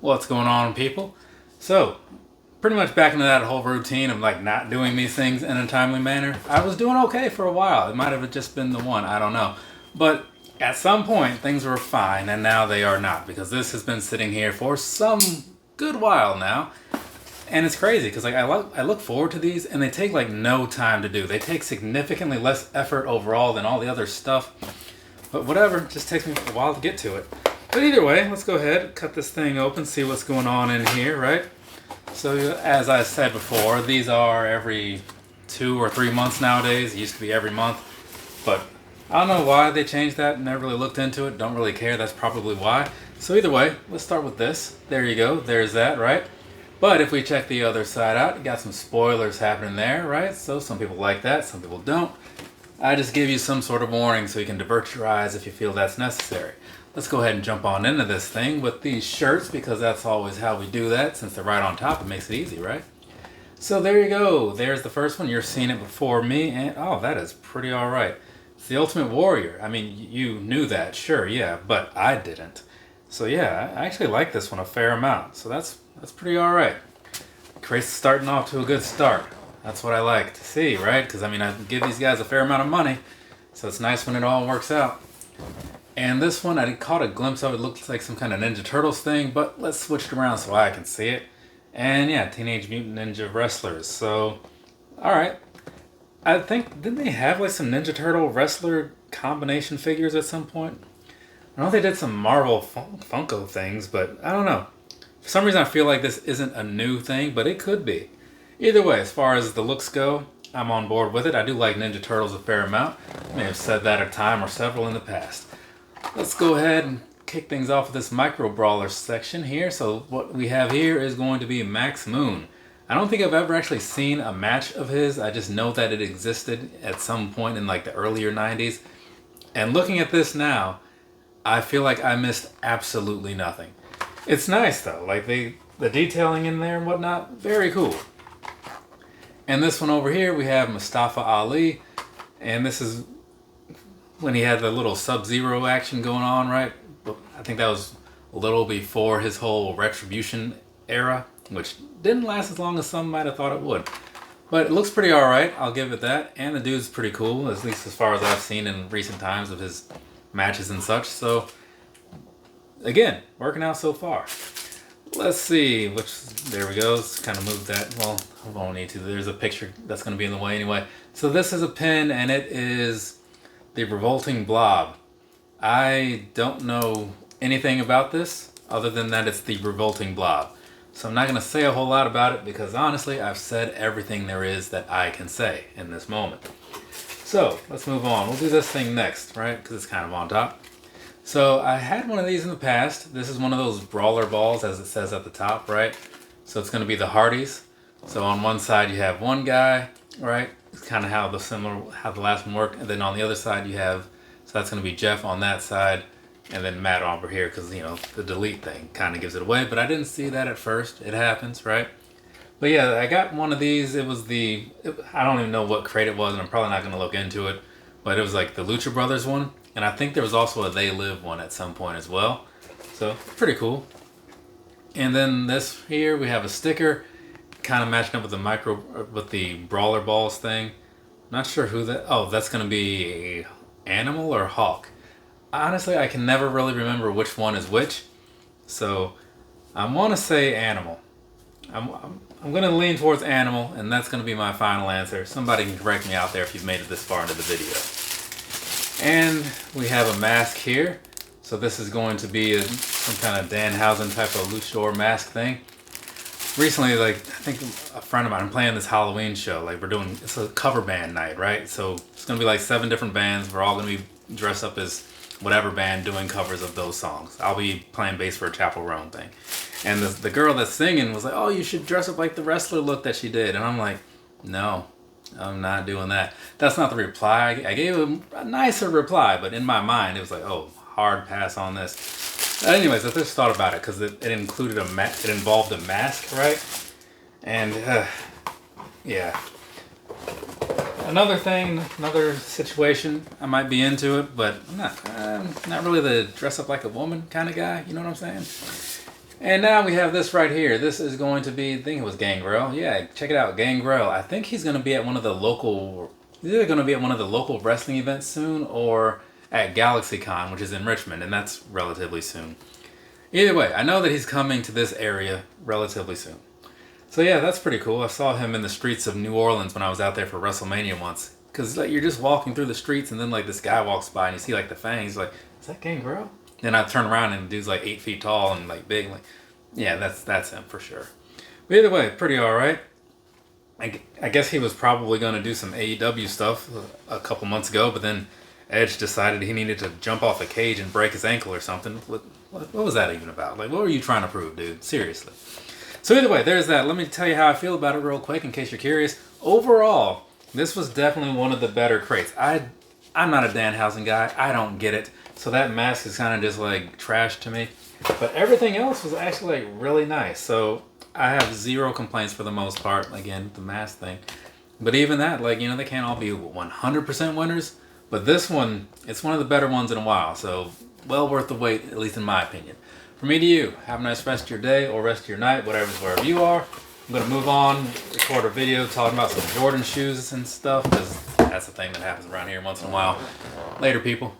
What's going on, people? So, pretty much back into that whole routine of like not doing these things in a timely manner. I was doing okay for a while. It might have just been the one, I don't know. But at some point, things were fine, and now they are not, because this has been sitting here for some good while now. And it's crazy because like I look forward to these, and they take like no time to do. They take significantly less effort overall than all the other stuff. But whatever, it just takes me a while to get to it. But either way, let's go ahead, cut this thing open, see what's going on in here, right? So as I said before, these are every 2 or 3 months nowadays. It used to be every month. But I don't know why they changed that. Never really looked into it. Don't really care. That's probably why. So either way, let's start with this. There you go. There's that, right? But if we check the other side out, you got some spoilers happening there, right? So some people like that, some people don't. I just give you some sort of warning so you can divert your eyes if you feel that's necessary. Let's go ahead and jump on into this thing with these shirts, because that's always how we do that. Since they're right on top, it makes it easy, right? So there you go. There's the first one. You're seeing it before me, and oh, that is pretty all right. It's the Ultimate Warrior. I mean, you knew that, sure, yeah, but I didn't. So yeah, I actually like this one a fair amount. So that's pretty all right. Crate's starting off to a good start. That's what I like to see, right? Because I mean, I give these guys a fair amount of money, so it's nice when it all works out. And this one, I caught a glimpse of it. Looks like some kind of Ninja Turtles thing, but let's switch it around so I can see it. And yeah, Teenage Mutant Ninja Wrestlers. So, alright. I think, didn't they have like some Ninja Turtle wrestler combination figures at some point? I know they did some Marvel Funko things, but I don't know. For some reason I feel like this isn't a new thing, but it could be. Either way, as far as the looks go, I'm on board with it. I do like Ninja Turtles a fair amount. I may have said that a time or several in the past. Let's go ahead and kick things off with this micro brawler section here. So what we have here is going to be Max Moon. I don't think I've ever actually seen a match of his. I just know that it existed at some point in like the earlier 90s. And looking at this now, I feel like I missed absolutely nothing. It's nice though, like the detailing in there and whatnot, very cool. And this one over here, we have Mustafa Ali, and this is when he had the little Sub-Zero action going on, right? I think that was a little before his whole Retribution era, which didn't last as long as some might have thought it would. But it looks pretty alright, I'll give it that. And the dude's pretty cool, at least as far as I've seen in recent times of his matches and such. So, again, working out so far. Let's see, there we go, let's kind of move that, well, I won't need to, there's a picture that's going to be in the way anyway. So this is a pin, and it is the Revolting Blob. I don't know anything about this, other than that it's the Revolting Blob. So I'm not going to say a whole lot about it, because honestly, I've said everything there is that I can say in this moment. So, let's move on, we'll do this thing next, right, because it's kind of on top. So I had one of these in the past. This is one of those brawler balls, as it says at the top, right? So it's going to be the Hardys. So on one side you have one guy, right? It's kind of how the last one worked. And then on the other side you have, so that's going to be Jeff on that side, and then Matt over here, because you know the delete thing kind of gives it away. But I didn't see that at first. It happens, right? But yeah, I got one of these. It was I don't even know what crate it was, and I'm probably not going to look into it. But it was like the Lucha Brothers one. And I think there was also a They Live one at some point as well. So, pretty cool. And then this here, we have a sticker. Kind of matching up with the Brawler Balls thing. Not sure who that, oh, that's going to be Animal or Hawk. Honestly, I can never really remember which one is which. So, I want to say Animal. I'm going to lean towards Animal, and that's going to be my final answer. Somebody can correct me out there if you've made it this far into the video. And we have a mask here. So this is going to be some kind of Danhausen type of luchador mask thing. Recently, like, I think a friend of mine, I'm playing this Halloween show. Like, it's a cover band night, right? So it's going to be like 7 different bands. We're all going to be dressed up as whatever band doing covers of those songs. I'll be playing bass for a Chapel Roan thing. And the girl that's singing was like, oh, you should dress up like the wrestler look that she did. And I'm like, no. I'm not doing that. That's not the reply. I gave a nicer reply, but in my mind it was like, oh, hard pass on this. Anyways, I just thought about it because it included it involved a mask, right? And yeah. Another situation, I might be into it, but I'm not really the dress up like a woman kind of guy. You know what I'm saying? And now we have this right here. This is going to be, I think it was Gangrel. Yeah, check it out, Gangrel. I think he's going to be at one of the local, he's either going to be at one of the local wrestling events soon or at GalaxyCon, which is in Richmond, and that's relatively soon. Either way, I know that he's coming to this area relatively soon. So yeah, that's pretty cool. I saw him in the streets of New Orleans when I was out there for WrestleMania once. Because like, you're just walking through the streets and then like this guy walks by and you see like the fangs, like, is that Gangrel? Then I turn around and the dude's like 8 feet tall and like big. Like, yeah, that's him for sure. But either way, pretty alright. I guess he was probably going to do some AEW stuff a couple months ago, but then Edge decided he needed to jump off a cage and break his ankle or something. What was that even about? Like, what were you trying to prove, dude? Seriously. So either way, there's that. Let me tell you how I feel about it real quick in case you're curious. Overall, this was definitely one of the better crates. I'm not a Danhausen guy. I don't get it. So that mask is kind of just like trash to me. But everything else was actually like really nice. So I have zero complaints for the most part. Again, the mask thing. But even that, like, you know, they can't all be 100% winners. But this one, it's one of the better ones in a while. So well worth the wait, at least in my opinion. From me to you, have a nice rest of your day or rest of your night, wherever you are. I'm going to move on, record a video talking about some Jordan shoes and stuff, because that's the thing that happens around here once in a while. Later, people.